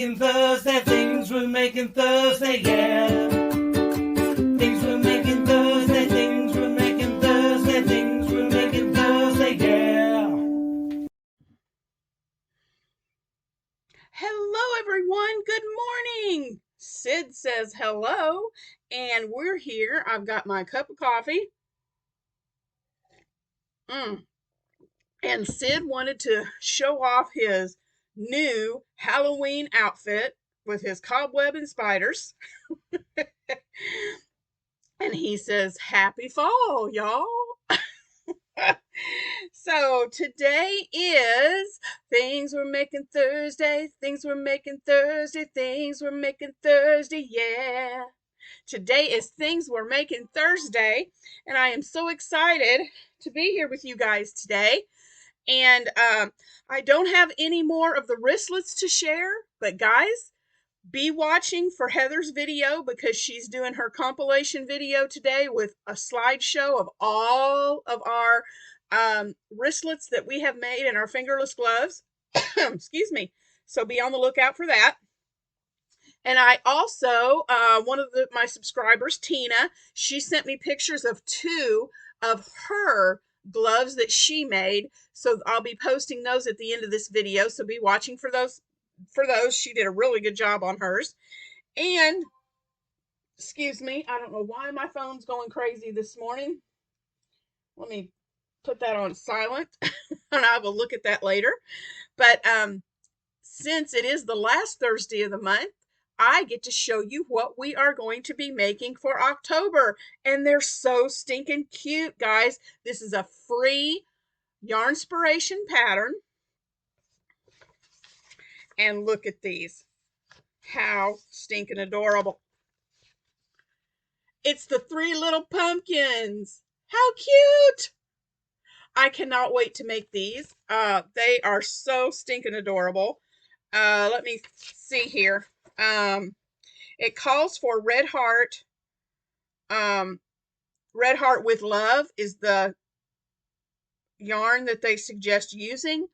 making Thursday, things we're making Thursday, yeah. Things we're making Thursday, things we're making Thursday, things we're making Thursday, yeah. Hello, everyone. Good morning. Sid says hello, and we're here. I've got my cup of coffee. And Sid wanted to show off his new Halloween outfit with his cobweb and spiders. And he says, Happy fall, y'all. So today is Things We're Making Thursday, Things We're Making Thursday, Things We're Making Thursday, yeah. Today is Things We're Making Thursday, and I am so excited to be here with you guys today. And I don't have any more of the wristlets to share, but guys, be watching for Heather's video because she's doing her compilation video today with a slideshow of all of our wristlets that we have made in our fingerless gloves. Excuse me. So be on the lookout for that. And I also, one of my subscribers, Tina, she sent me pictures of two of her gloves that she made. So I'll be posting those at the end of this video. So be watching for those. She did a really good job on hers. And excuse me, I don't know why my phone's going crazy this morning. Let me put that on silent and I will look at that later. But since it is the last Thursday of the month, I get to show you what we are going to be making for October. And they're so stinking cute, guys. This is a free Yarnspiration pattern. And look at these. How stinking adorable. It's the three little pumpkins. How cute. I cannot wait to make these. They are so stinking adorable. Let me see here. It calls for red heart. Red heart with love is the yarn that they suggest using.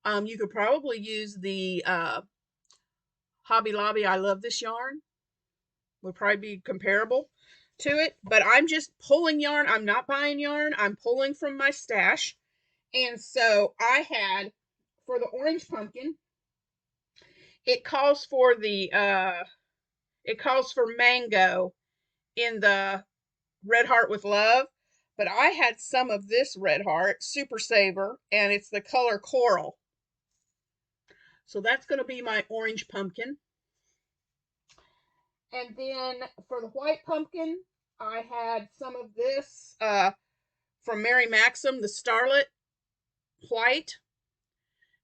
You could probably use the Hobby Lobby I Love This Yarn. Would probably be comparable to it, but I'm just pulling yarn. I'm not buying yarn. I'm pulling from my stash. And so I had, for the orange pumpkin, it calls for mango in the Red Heart with Love, but I had some of this Red Heart, Super Saver, and it's the color Coral. So that's going to be my orange pumpkin. And then for the white pumpkin, I had some of this from Mary Maxim, the Starlet White.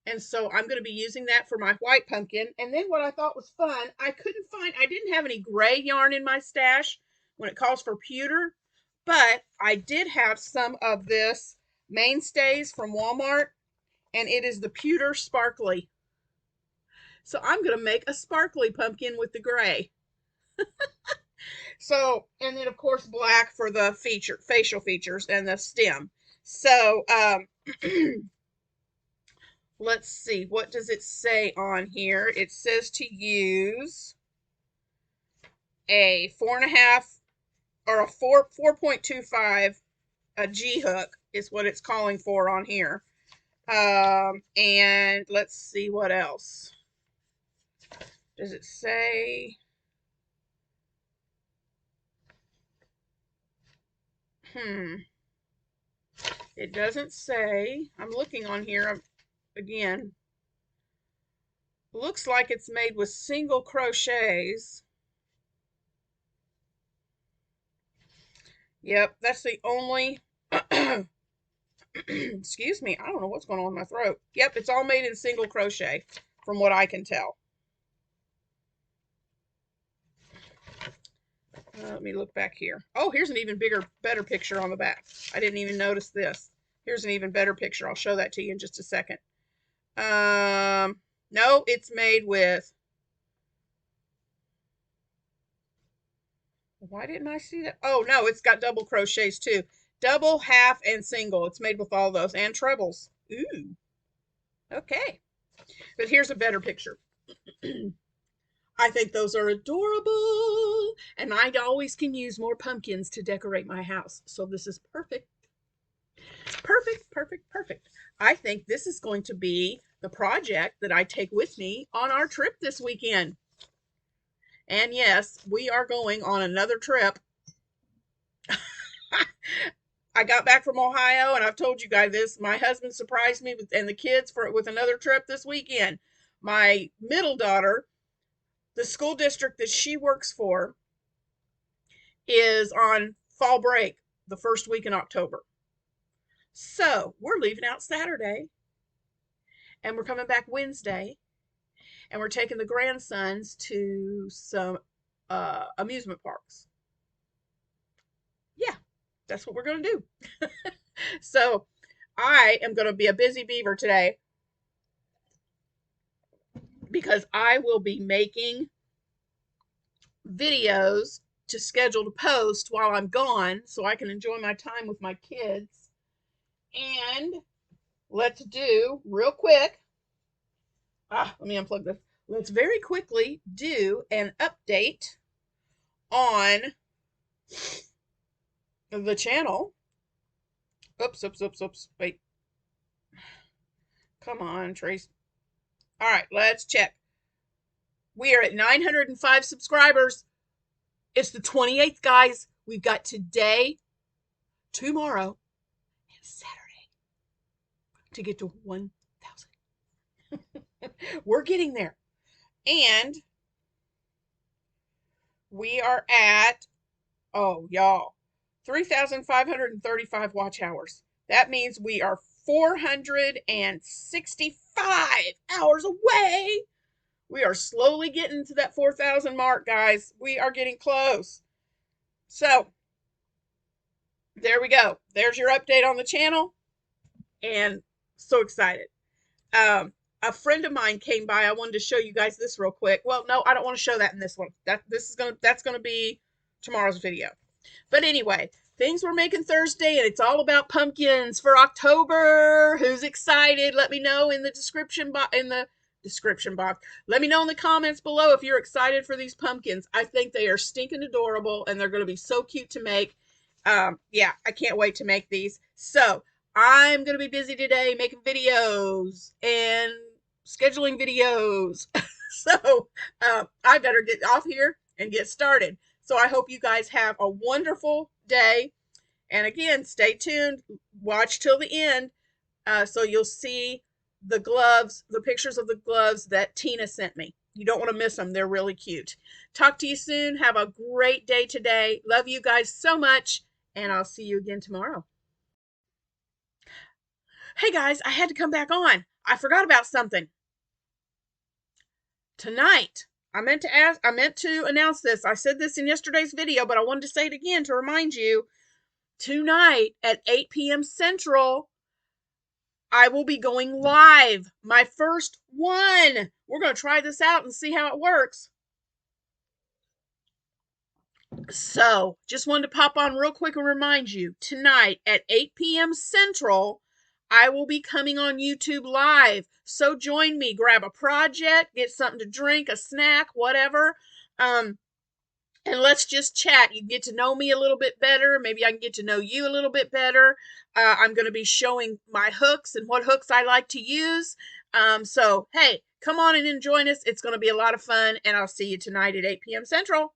And so I'm going to be using that for my white pumpkin. And then what I thought was fun, I didn't have any gray yarn in my stash when it calls for pewter, but I did have some of this Mainstays from Walmart, and it is the pewter sparkly. So I'm going to make a sparkly pumpkin with the gray. So, and then of course black for the facial features and the stem. So, let's see, what does it say on here? It says to use a 4.5 or a 4.25 a G hook is what it's calling for on here. And let's see what else. Does it say? It doesn't say. I'm looking on here again. Looks like it's made with single crochets. Yep, that's the only excuse me, I don't know what's going on in my throat. Yep, it's all made in single crochet from what I can tell. Let me look back here. Oh, here's an even better picture on the back. I didn't even notice this. Here's an even better picture. I'll show that to you in just a second. No, it's made with... Why didn't I see that? Oh, no, it's got double crochets too. Double, half, and single. It's made with all those. And trebles. Ooh. Okay. But here's a better picture. I think those are adorable. And I always can use more pumpkins to decorate my house. So this is perfect. Perfect, perfect, perfect. I think this is going to be the project that I take with me on our trip this weekend. And yes, we are going on another trip. I got back from Ohio, and I've told you guys this. My husband surprised me and the kids with another trip this weekend. My middle daughter, the school district that she works for, is on fall break the first week in October. So we're leaving out Saturday, and we're coming back Wednesday, and we're taking the grandsons to some amusement parks. Yeah, that's what we're going to do. So I am going to be a busy beaver today because I will be making videos to schedule to post while I'm gone so I can enjoy my time with my kids. And let's do real quick. Let me unplug this. Let's very quickly do an update on the channel. Oops. Wait. Come on, Trace. All right, let's check. We are at 905 subscribers. It's the 28th, guys. We've got today, tomorrow, and Saturday to get to 1,000. We're getting there. And we are at, y'all, 3,535 watch hours. That means we are 465 hours away. We are slowly getting to that 4,000 mark, guys. We are getting close. So, there we go. There's your update on the channel. And so excited. A friend of mine came by. I wanted to show you guys this real quick. Well, no, I don't want to show that in this one. That's gonna be tomorrow's video. But anyway, things we're making Thursday, and it's all about pumpkins for October. Who's excited? Let me know in the description box. Let me know in the comments below if you're excited for these pumpkins. I think they are stinking adorable, and they're going to be so cute to make. Yeah, I can't wait to make these. So I'm going to be busy today making videos and scheduling videos. So I better get off here and get started. So I hope you guys have a wonderful day. And again, stay tuned. Watch till the end so you'll see the gloves, the pictures of the gloves that Tina sent me. You don't want to miss them. They're really cute. Talk to you soon. Have a great day today. Love you guys so much. And I'll see you again tomorrow. Hey guys, I had to come back on. I forgot about something. Tonight, I meant to announce this. I said this in yesterday's video, but I wanted to say it again to remind you. Tonight at 8 p.m. Central, I will be going live. My first one. We're going to try this out and see how it works. So, just wanted to pop on real quick and remind you, tonight at 8 p.m. Central, I will be coming on YouTube live. So join me, grab a project, get something to drink, a snack, whatever. And let's just chat. You get to know me a little bit better. Maybe I can get to know you a little bit better. I'm going to be showing my hooks and what hooks I like to use. So, hey, come on in and join us. It's going to be a lot of fun. And I'll see you tonight at 8 p.m. Central.